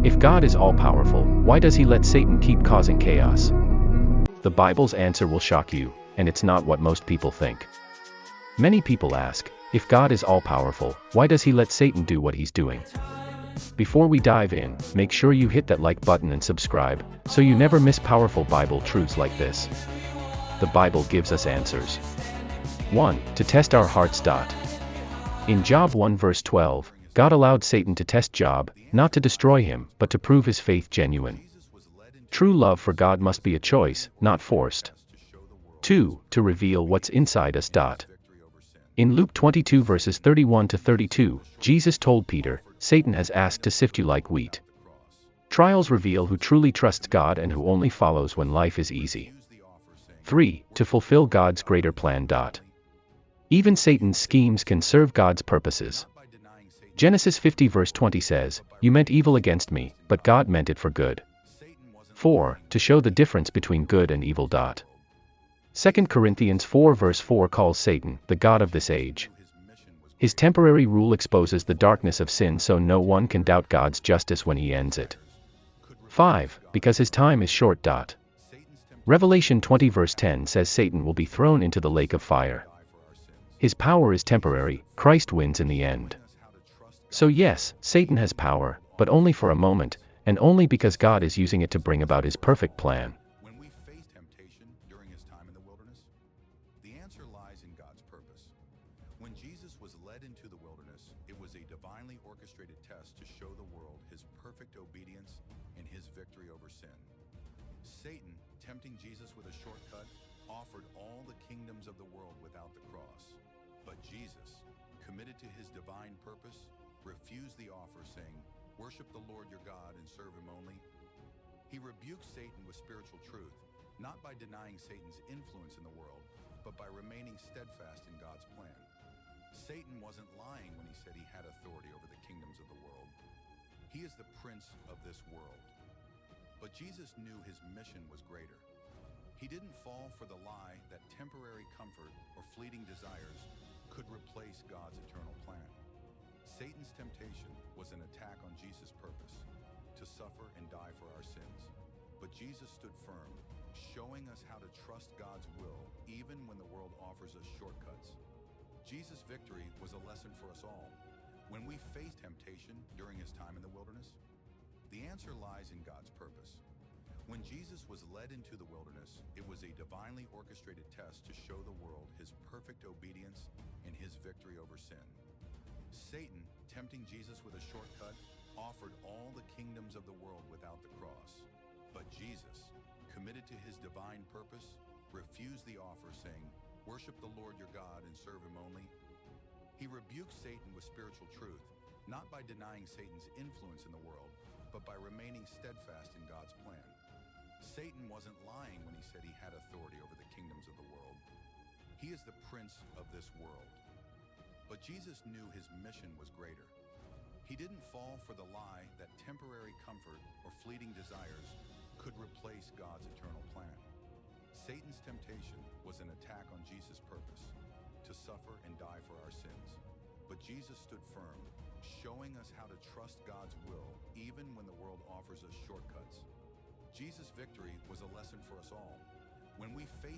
If God is all-powerful, why does he let Satan keep causing chaos? The Bible's answer will shock you, and it's not what most people think. Many people ask, if God is all-powerful, why does he let Satan do what he's doing? Before we dive in, make sure you hit that like button and subscribe, so you never miss powerful Bible truths like this. The Bible gives us answers. 1. To test our hearts. In Job 1 verse 12, God allowed Satan to test Job, not to destroy him, but to prove his faith genuine. True love for God must be a choice, not forced. 2. To reveal what's inside us. In Luke 22 verses 31 to 32, Jesus told Peter, Satan has asked to sift you like wheat. Trials reveal who truly trusts God and who only follows when life is easy. 3. To fulfill God's greater plan. Even Satan's schemes can serve God's purposes. Genesis 50 verse 20 says, You meant evil against me, but God meant it for good. 4. To show the difference between good and evil. 2 Corinthians 4 verse 4 calls Satan the god of this age. His temporary rule exposes the darkness of sin so no one can doubt God's justice when he ends it. 5. Because his time is short. Revelation 20 verse 10 says Satan will be thrown into the lake of fire. His power is temporary, Christ wins in the end. So yes, Satan has power, but only for a moment, and only because God is using it to bring about his perfect plan. When we face temptation during his time in the wilderness, the answer lies in God's purpose. When Jesus was led into the wilderness, it was a divinely orchestrated test to show the world his perfect obedience and his victory over sin. Satan, tempting Jesus with a shortcut, offered all the kingdoms of the world without the cross. But Jesus, committed to his divine purpose, refused the offer, saying, Worship the Lord your God and serve him only. He rebuked Satan with spiritual truth, not by denying Satan's influence in the world, but by remaining steadfast in God's plan. Satan wasn't lying when he said he had authority over the kingdoms of the world. He is the prince of this world. But Jesus knew his mission was greater. He didn't fall for the lie that temporary comfort or fleeting desires could replace God's eternal plan. Satan's temptation was an attack on Jesus' purpose, to suffer and die for our sins. But Jesus stood firm, showing us how to trust God's will even when the world offers us shortcuts. Jesus' victory was a lesson for us all. When we face temptation during his time in the wilderness, the answer lies in God's purpose. When Jesus was led into the wilderness, it was a divinely orchestrated test to show the world his perfect obedience and his victory over sin. Satan, tempting Jesus with a shortcut, offered all the kingdoms of the world without the cross. But Jesus, committed to his divine purpose, refused the offer, saying, Worship the Lord your God and serve him only. He rebuked Satan with spiritual truth, not by denying Satan's influence in the world, but by remaining steadfast in God's plan. Satan wasn't lying when he said he had authority over the kingdoms of the world. He is the prince of this world. But Jesus knew his mission was greater. He didn't fall for the lie that temporary comfort or fleeting desires could replace God's eternal plan. Satan's temptation was an attack on Jesus' purpose, to suffer and die for our sins. But Jesus stood firm, showing us how to trust God's will even when the world offers us shortcuts. Jesus' victory was a lesson for us all. When we face